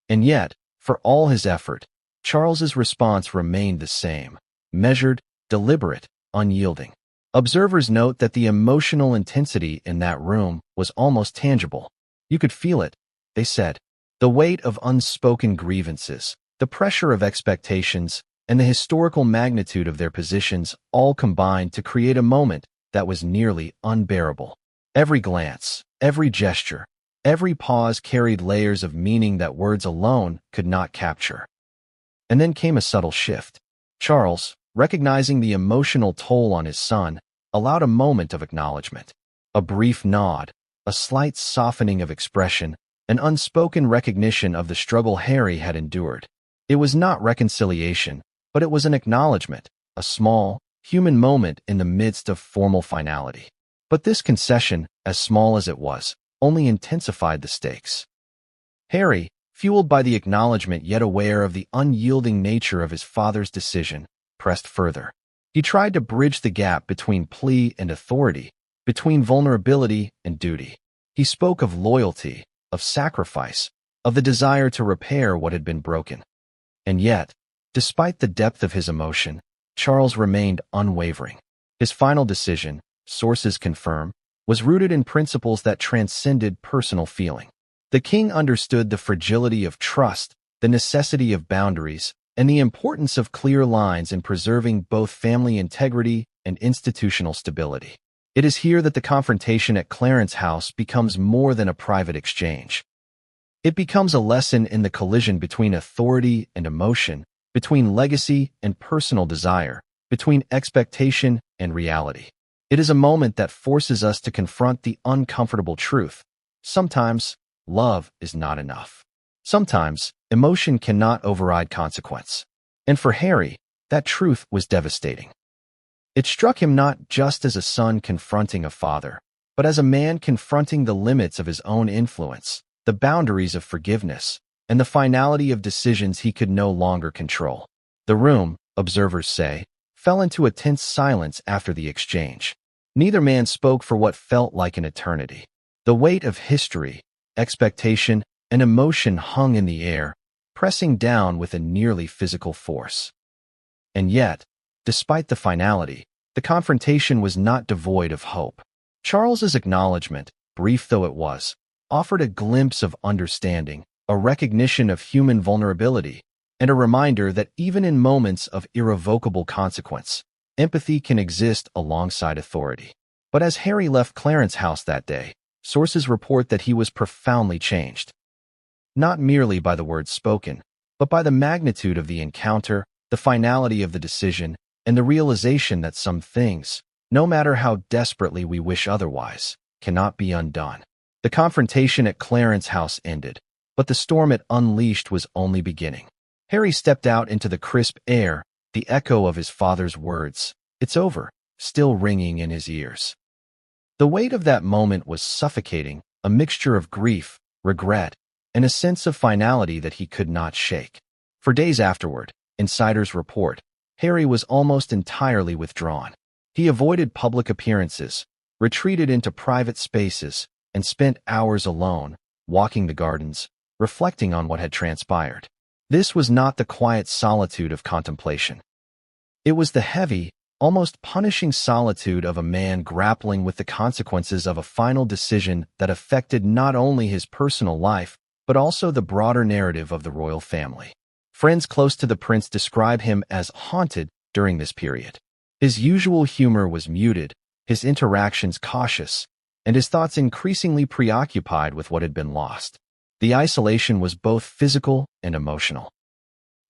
And yet, for all his effort, Charles's response remained the same: measured, deliberate, unyielding. Observers note that the emotional intensity in that room was almost tangible. You could feel it, they said. The weight of unspoken grievances, the pressure of expectations, and the historical magnitude of their positions all combined to create a moment that was nearly unbearable. Every glance, every gesture, every pause carried layers of meaning that words alone could not capture. And then came a subtle shift. Charles, recognizing the emotional toll on his son, allowed a moment of acknowledgement. A brief nod, a slight softening of expression, an unspoken recognition of the struggle Harry had endured. It was not reconciliation, but it was an acknowledgement, a small, human moment in the midst of formal finality. But this concession, as small as it was, only intensified the stakes. Harry, fueled by the acknowledgement yet aware of the unyielding nature of his father's decision, pressed further. He tried to bridge the gap between plea and authority, between vulnerability and duty. He spoke of loyalty, of sacrifice, of the desire to repair what had been broken. And yet, despite the depth of his emotion, Charles remained unwavering. His final decision, sources confirm, was rooted in principles that transcended personal feeling. The king understood the fragility of trust, the necessity of boundaries, and the importance of clear lines in preserving both family integrity and institutional stability. It is here that the confrontation at Clarence House becomes more than a private exchange. It becomes a lesson in the collision between authority and emotion, between legacy and personal desire, between expectation and reality. It is a moment that forces us to confront the uncomfortable truth. Sometimes, love is not enough. Sometimes, emotion cannot override consequence. And for Harry, that truth was devastating. It struck him not just as a son confronting a father, but as a man confronting the limits of his own influence, the boundaries of forgiveness, and the finality of decisions he could no longer control. The room, observers say, fell into a tense silence after the exchange. Neither man spoke for what felt like an eternity. The weight of history, expectation, and emotion hung in the air, pressing down with a nearly physical force. And yet, despite the finality, the confrontation was not devoid of hope. Charles's acknowledgement, brief though it was, offered a glimpse of understanding, a recognition of human vulnerability, and a reminder that even in moments of irrevocable consequence, empathy can exist alongside authority. But as Harry left Clarence House that day, sources report that he was profoundly changed. Not merely by the words spoken, but by the magnitude of the encounter, the finality of the decision, and the realization that some things, no matter how desperately we wish otherwise, cannot be undone. The confrontation at Clarence House ended, but the storm it unleashed was only beginning. Harry stepped out into the crisp air, the echo of his father's words, "It's over," still ringing in his ears. The weight of that moment was suffocating, a mixture of grief, regret, and a sense of finality that he could not shake. For days afterward, insiders report, Harry was almost entirely withdrawn. He avoided public appearances, retreated into private spaces, and spent hours alone, walking the gardens, reflecting on what had transpired. This was not the quiet solitude of contemplation. It was the heavy, almost punishing solitude of a man grappling with the consequences of a final decision that affected not only his personal life, but also the broader narrative of the royal family. Friends close to the prince describe him as haunted during this period. His usual humor was muted, his interactions cautious, and his thoughts increasingly preoccupied with what had been lost. The isolation was both physical and emotional.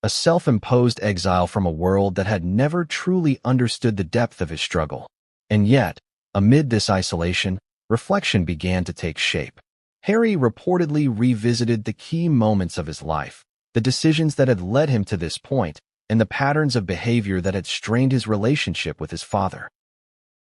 A self-imposed exile from a world that had never truly understood the depth of his struggle. And yet, amid this isolation, reflection began to take shape. Harry reportedly revisited the key moments of his life, the decisions that had led him to this point, and the patterns of behavior that had strained his relationship with his father.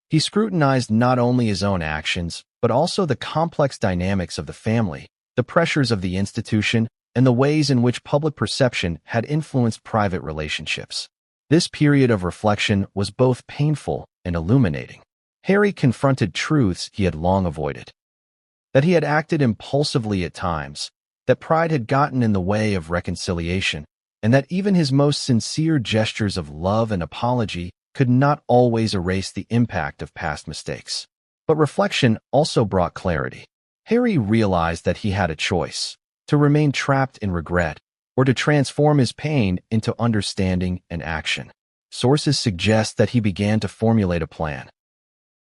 He scrutinized not only his own actions, but also the complex dynamics of the family, the pressures of the institution, and the ways in which public perception had influenced private relationships. This period of reflection was both painful and illuminating. Harry confronted truths he had long avoided. That he had acted impulsively at times, that pride had gotten in the way of reconciliation, and that even his most sincere gestures of love and apology could not always erase the impact of past mistakes. But reflection also brought clarity. Harry realized that he had a choice: to remain trapped in regret, or to transform his pain into understanding and action. Sources suggest that he began to formulate a plan.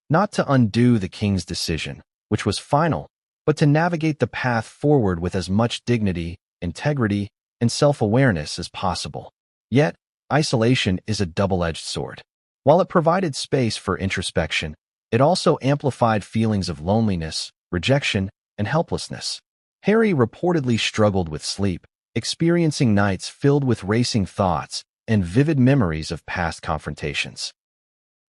Not to undo the king's decision, which was final, but to navigate the path forward with as much dignity, integrity, and self-awareness as possible. Yet, isolation is a double-edged sword. While it provided space for introspection, it also amplified feelings of loneliness, rejection, and helplessness. Harry reportedly struggled with sleep, experiencing nights filled with racing thoughts and vivid memories of past confrontations.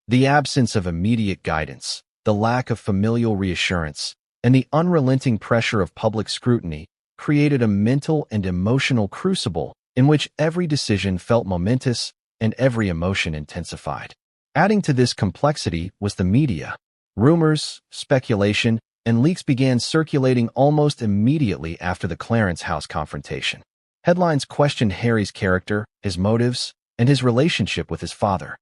The absence of immediate guidance, the lack of familial reassurance, and the unrelenting pressure of public scrutiny created a mental and emotional crucible in which every decision felt momentous and every emotion intensified. Adding to this complexity was the media. Rumors, speculation, and leaks began circulating almost immediately after the Clarence House confrontation. Headlines questioned Harry's character, his motives, and his relationship with his father.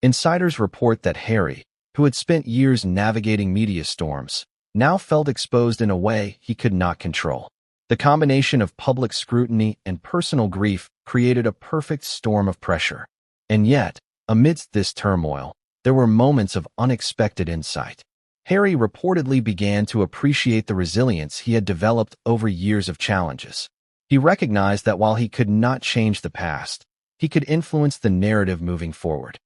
Insiders report that Harry, who had spent years navigating media storms, now felt exposed in a way he could not control. The combination of public scrutiny and personal grief created a perfect storm of pressure. And yet, amidst this turmoil, there were moments of unexpected insight. Harry reportedly began to appreciate the resilience he had developed over years of challenges. He recognized that while he could not change the past, he could influence the narrative moving forward.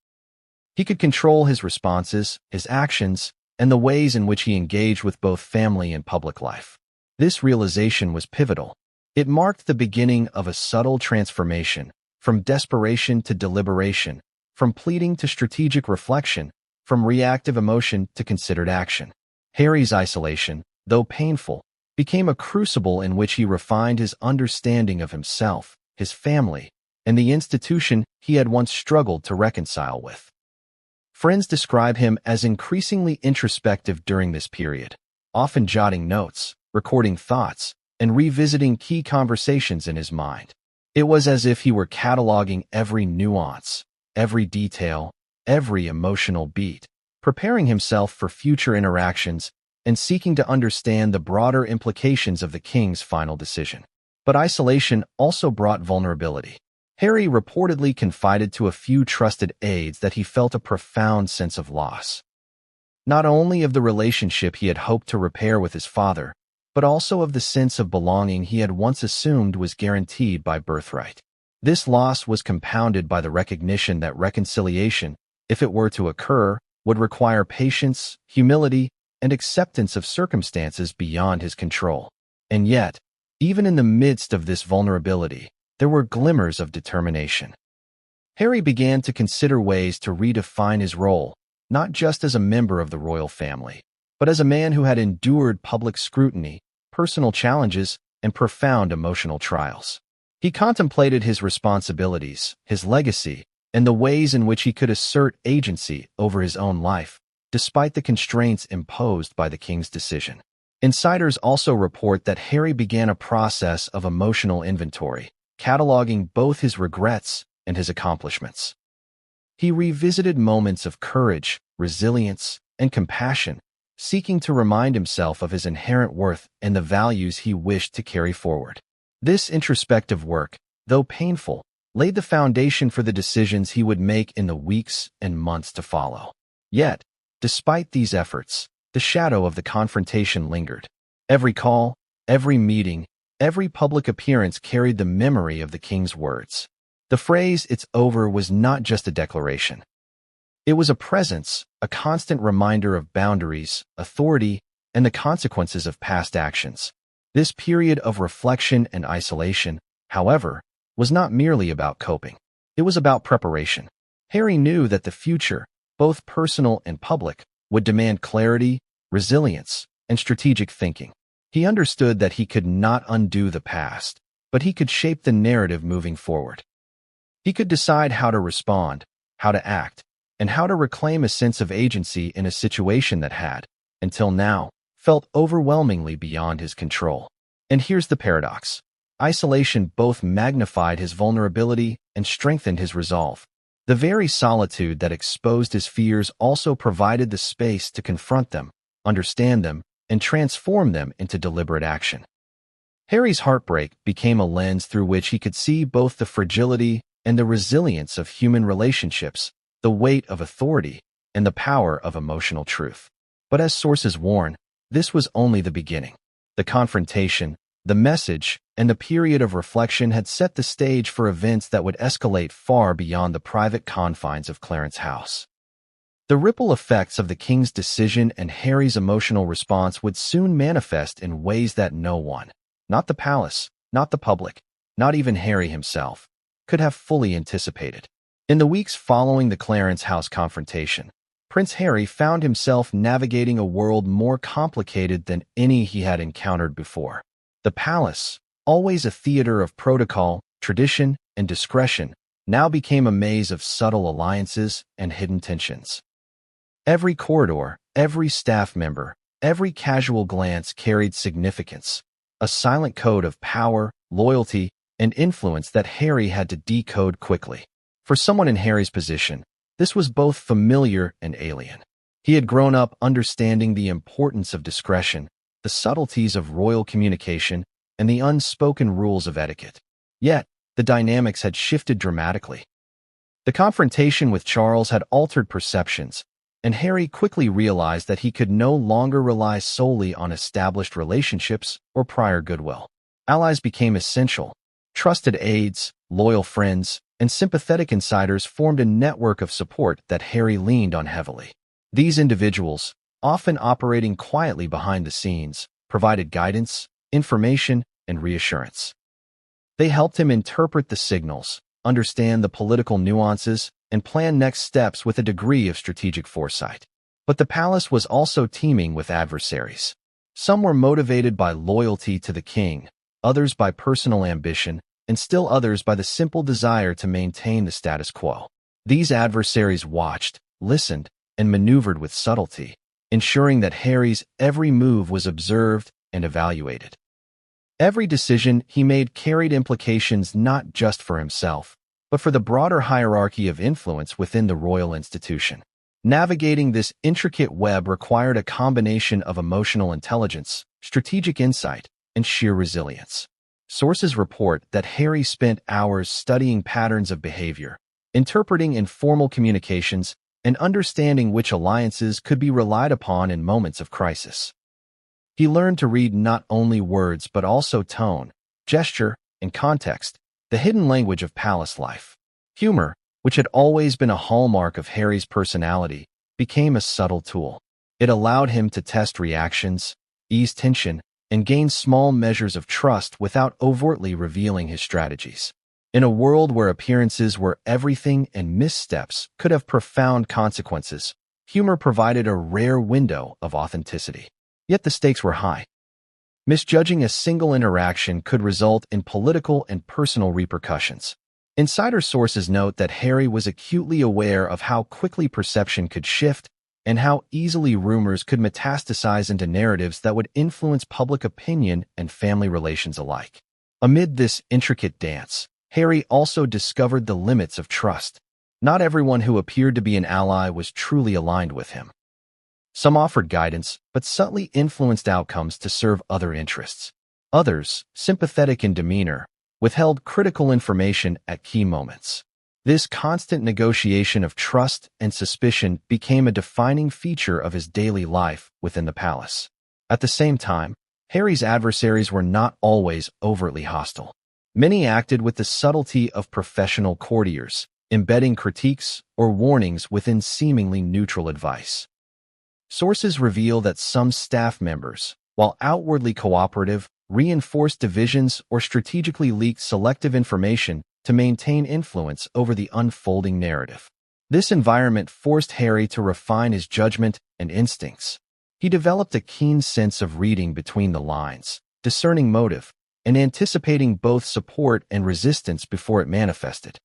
He could control his responses, his actions, and the ways in which he engaged with both family and public life. This realization was pivotal. It marked the beginning of a subtle transformation, from desperation to deliberation, from pleading to strategic reflection, from reactive emotion to considered action. Harry's isolation, though painful, became a crucible in which he refined his understanding of himself, his family, and the institution he had once struggled to reconcile with. Friends describe him as increasingly introspective during this period, often jotting notes, recording thoughts, and revisiting key conversations in his mind. It was as if he were cataloging every nuance, every detail, every emotional beat, preparing himself for future interactions and seeking to understand the broader implications of the king's final decision. But isolation also brought vulnerability. Harry reportedly confided to a few trusted aides that he felt a profound sense of loss. Not only of the relationship he had hoped to repair with his father, but also of the sense of belonging he had once assumed was guaranteed by birthright. This loss was compounded by the recognition that reconciliation, if it were to occur, would require patience, humility, and acceptance of circumstances beyond his control. And yet, even in the midst of this vulnerability, there were glimmers of determination. Harry began to consider ways to redefine his role, not just as a member of the royal family, but as a man who had endured public scrutiny, personal challenges, and profound emotional trials. He contemplated his responsibilities, his legacy, and the ways in which he could assert agency over his own life, despite the constraints imposed by the king's decision. Insiders also report that Harry began a process of emotional inventory, cataloging both his regrets and his accomplishments. He revisited moments of courage, resilience, and compassion, seeking to remind himself of his inherent worth and the values he wished to carry forward. This introspective work, though painful, laid the foundation for the decisions he would make in the weeks and months to follow. Yet, despite these efforts, the shadow of the confrontation lingered. Every call, every meeting, every public appearance carried the memory of the king's words. The phrase, "It's over," was not just a declaration. It was a presence, a constant reminder of boundaries, authority, and the consequences of past actions. This period of reflection and isolation, however, was not merely about coping. It was about preparation. Harry knew that the future, both personal and public, would demand clarity, resilience, and strategic thinking. He understood that he could not undo the past, but he could shape the narrative moving forward. He could decide how to respond, how to act, and how to reclaim a sense of agency in a situation that had, until now, felt overwhelmingly beyond his control. And here's the paradox. Isolation both magnified his vulnerability and strengthened his resolve. The very solitude that exposed his fears also provided the space to confront them, understand them, and transform them into deliberate action. Harry's heartbreak became a lens through which he could see both the fragility and the resilience of human relationships, the weight of authority, and the power of emotional truth. But as sources warn, this was only the beginning. The confrontation, the message, and the period of reflection had set the stage for events that would escalate far beyond the private confines of Clarence House. The ripple effects of the king's decision and Harry's emotional response would soon manifest in ways that no one, not the palace, not the public, not even Harry himself, could have fully anticipated. In the weeks following the Clarence House confrontation, Prince Harry found himself navigating a world more complicated than any he had encountered before. The palace, always a theater of protocol, tradition, and discretion, now became a maze of subtle alliances and hidden tensions. Every corridor, every staff member, every casual glance carried significance, a silent code of power, loyalty, and influence that Harry had to decode quickly. For someone in Harry's position, this was both familiar and alien. He had grown up understanding the importance of discretion, the subtleties of royal communication, and the unspoken rules of etiquette. Yet, the dynamics had shifted dramatically. The confrontation with Charles had altered perceptions, and Harry quickly realized that he could no longer rely solely on established relationships or prior goodwill. Allies became essential. Trusted aides, loyal friends, and sympathetic insiders formed a network of support that Harry leaned on heavily. These individuals, often operating quietly behind the scenes, provided guidance, information, and reassurance. They helped him interpret the signals, understand the political nuances, and plan next steps with a degree of strategic foresight. But the palace was also teeming with adversaries. Some were motivated by loyalty to the king, others by personal ambition, and still others by the simple desire to maintain the status quo. These adversaries watched, listened, and maneuvered with subtlety, ensuring that Harry's every move was observed and evaluated. Every decision he made carried implications not just for himself, but for the broader hierarchy of influence within the royal institution. Navigating this intricate web required a combination of emotional intelligence, strategic insight, and sheer resilience. Sources report that Harry spent hours studying patterns of behavior, interpreting informal communications, and understanding which alliances could be relied upon in moments of crisis. He learned to read not only words but also tone, gesture, and context, the hidden language of palace life. Humor, which had always been a hallmark of Harry's personality, became a subtle tool. It allowed him to test reactions, ease tension, and gain small measures of trust without overtly revealing his strategies. In a world where appearances were everything and missteps could have profound consequences, humor provided a rare window of authenticity. Yet the stakes were high. Misjudging a single interaction could result in political and personal repercussions. Insider sources note that Harry was acutely aware of how quickly perception could shift and how easily rumors could metastasize into narratives that would influence public opinion and family relations alike. Amid this intricate dance, Harry also discovered the limits of trust. Not everyone who appeared to be an ally was truly aligned with him. Some offered guidance, but subtly influenced outcomes to serve other interests. Others, sympathetic in demeanor, withheld critical information at key moments. This constant negotiation of trust and suspicion became a defining feature of his daily life within the palace. At the same time, Harry's adversaries were not always overtly hostile. Many acted with the subtlety of professional courtiers, embedding critiques or warnings within seemingly neutral advice. Sources reveal that some staff members, while outwardly cooperative, reinforced divisions or strategically leaked selective information to maintain influence over the unfolding narrative. This environment forced Harry to refine his judgment and instincts. He developed a keen sense of reading between the lines, discerning motive, and anticipating both support and resistance before it manifested.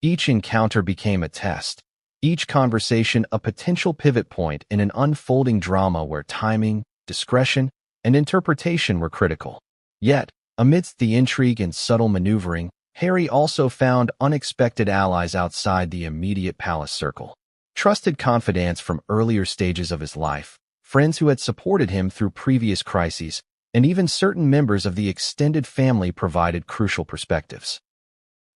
Each encounter became a test, each conversation a potential pivot point in an unfolding drama where timing, discretion, and interpretation were critical. Yet, amidst the intrigue and subtle maneuvering, Harry also found unexpected allies outside the immediate palace circle. Trusted confidants from earlier stages of his life, friends who had supported him through previous crises, and even certain members of the extended family provided crucial perspectives.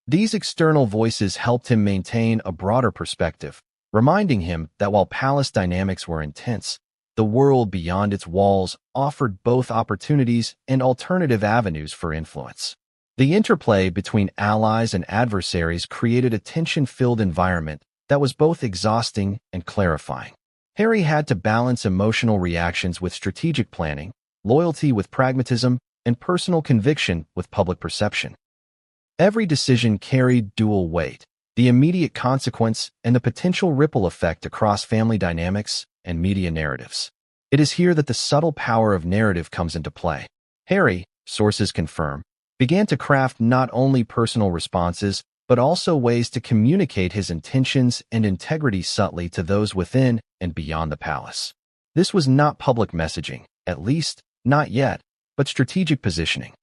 These external voices helped him maintain a broader perspective, reminding him that while palace dynamics were intense, the world beyond its walls offered both opportunities and alternative avenues for influence. The interplay between allies and adversaries created a tension-filled environment that was both exhausting and clarifying. Harry had to balance emotional reactions with strategic planning, loyalty with pragmatism, and personal conviction with public perception. Every decision carried dual weight, the immediate consequence and the potential ripple effect across family dynamics and media narratives. It is here that the subtle power of narrative comes into play. Harry, sources confirm, began to craft not only personal responses, but also ways to communicate his intentions and integrity subtly to those within and beyond the palace. This was not public messaging, at least not yet, but strategic positioning,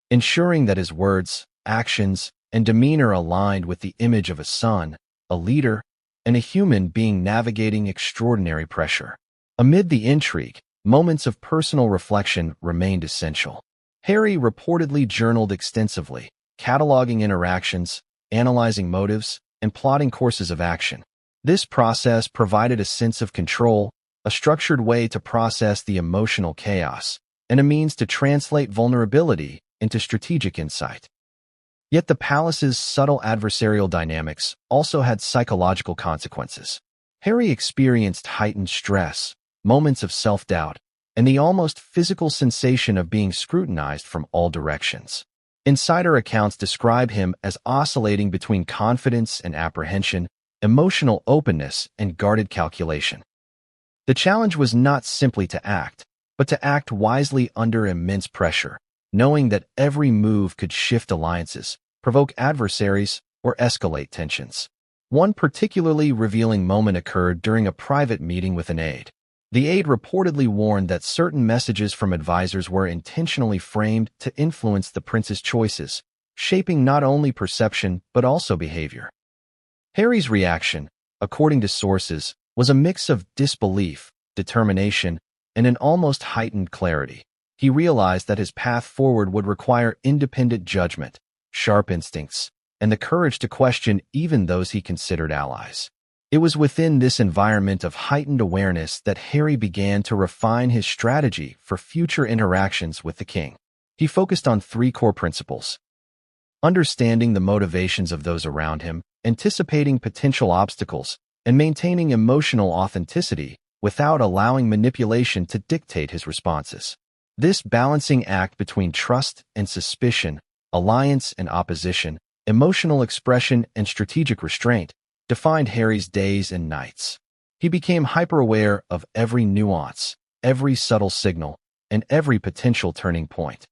ensuring that his words, actions, and demeanor aligned with the image of a son, a leader, and a human being navigating extraordinary pressure. Amid the intrigue, moments of personal reflection remained essential. Harry reportedly journaled extensively, cataloging interactions, analyzing motives, and plotting courses of action. This process provided a sense of control, a structured way to process the emotional chaos, and a means to translate vulnerability into strategic insight. Yet the palace's subtle adversarial dynamics also had psychological consequences. Harry experienced heightened stress, moments of self-doubt, and the almost physical sensation of being scrutinized from all directions. Insider accounts describe him as oscillating between confidence and apprehension, emotional openness and guarded calculation. The challenge was not simply to act, but to act wisely under immense pressure, knowing that every move could shift alliances, provoke adversaries, or escalate tensions. One particularly revealing moment occurred during a private meeting with an aide. The aide reportedly warned that certain messages from advisors were intentionally framed to influence the prince's choices, shaping not only perception but also behavior. Harry's reaction, according to sources, was a mix of disbelief, determination, and an almost heightened clarity. He realized that his path forward would require independent judgment, sharp instincts, and the courage to question even those he considered allies. It was within this environment of heightened awareness that Harry began to refine his strategy for future interactions with the king. He focused on three core principles: understanding the motivations of those around him, anticipating potential obstacles, and maintaining emotional authenticity without allowing manipulation to dictate his responses. This balancing act between trust and suspicion, alliance and opposition, emotional expression and strategic restraint, defined Harry's days and nights. He became hyper-aware of every nuance, every subtle signal, and every potential turning point.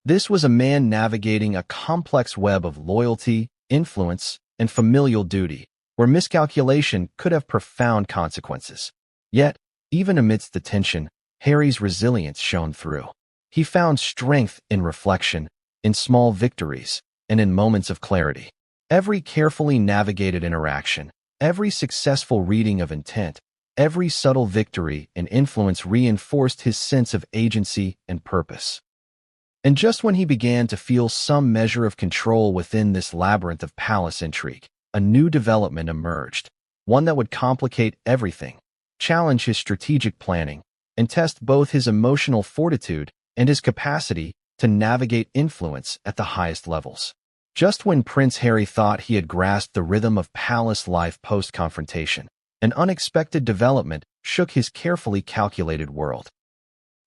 This was a man navigating a complex web of loyalty, influence, and familial duty, where miscalculation could have profound consequences. Yet, even amidst the tension, Harry's resilience shone through. He found strength in reflection, in small victories, and in moments of clarity. Every carefully navigated interaction, every successful reading of intent, every subtle victory and influence reinforced his sense of agency and purpose. And just when he began to feel some measure of control within this labyrinth of palace intrigue, a new development emerged, one that would complicate everything, challenge his strategic planning, and test both his emotional fortitude and his capacity to navigate influence at the highest levels. Just when Prince Harry thought he had grasped the rhythm of palace life post-confrontation, an unexpected development shook his carefully calculated world.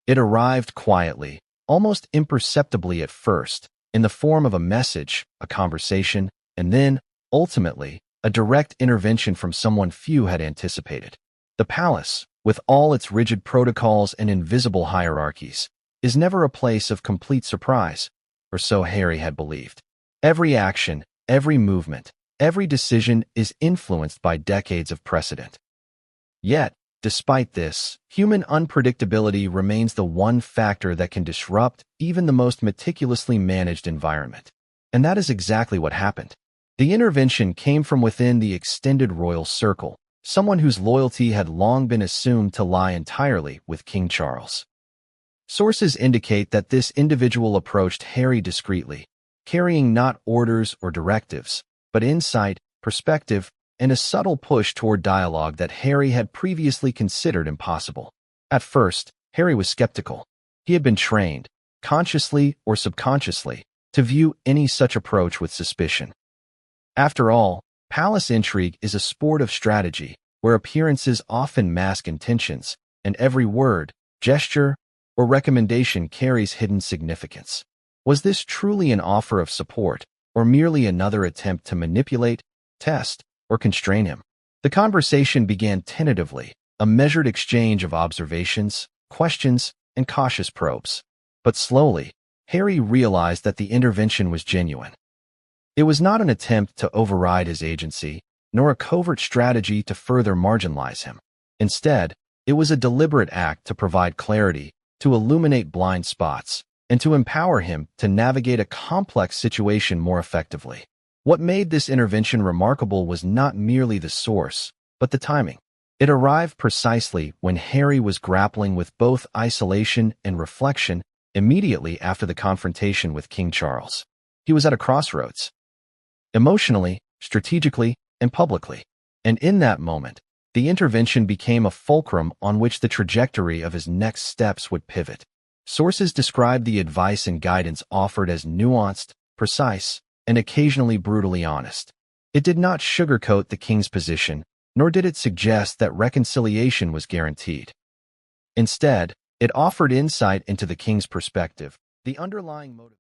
It arrived quietly, almost imperceptibly at first, in the form of a message, a conversation, and then, ultimately, a direct intervention from someone few had anticipated. The palace, with all its rigid protocols and invisible hierarchies, is never a place of complete surprise, or so Harry had believed. Every action, every movement, every decision is influenced by decades of precedent. Yet, despite this, human unpredictability remains the one factor that can disrupt even the most meticulously managed environment. And that is exactly what happened. The intervention came from within the extended royal circle, someone whose loyalty had long been assumed to lie entirely with King Charles. Sources indicate that this individual approached Harry discreetly, carrying not orders or directives, but insight, perspective, and a subtle push toward dialogue that Harry had previously considered impossible. At first, Harry was skeptical. He had been trained, consciously or subconsciously, to view any such approach with suspicion. After all, palace intrigue is a sport of strategy, where appearances often mask intentions, and every word, gesture, or recommendation carries hidden significance. Was this truly an offer of support, or merely another attempt to manipulate, test, or constrain him? The conversation began tentatively, a measured exchange of observations, questions, and cautious probes. But slowly, Harry realized that the intervention was genuine. It was not an attempt to override his agency, nor a covert strategy to further marginalize him. Instead, it was a deliberate act to provide clarity, to illuminate blind spots, and to empower him to navigate a complex situation more effectively. What made this intervention remarkable was not merely the source, but the timing. It arrived precisely when Harry was grappling with both isolation and reflection immediately after the confrontation with King Charles. He was at a crossroads, emotionally, strategically, and publicly. And in that moment, the intervention became a fulcrum on which the trajectory of his next steps would pivot. Sources describe the advice and guidance offered as nuanced, precise, and occasionally brutally honest. It did not sugarcoat the king's position, nor did it suggest that reconciliation was guaranteed. Instead, it offered insight into the king's perspective, the underlying motive.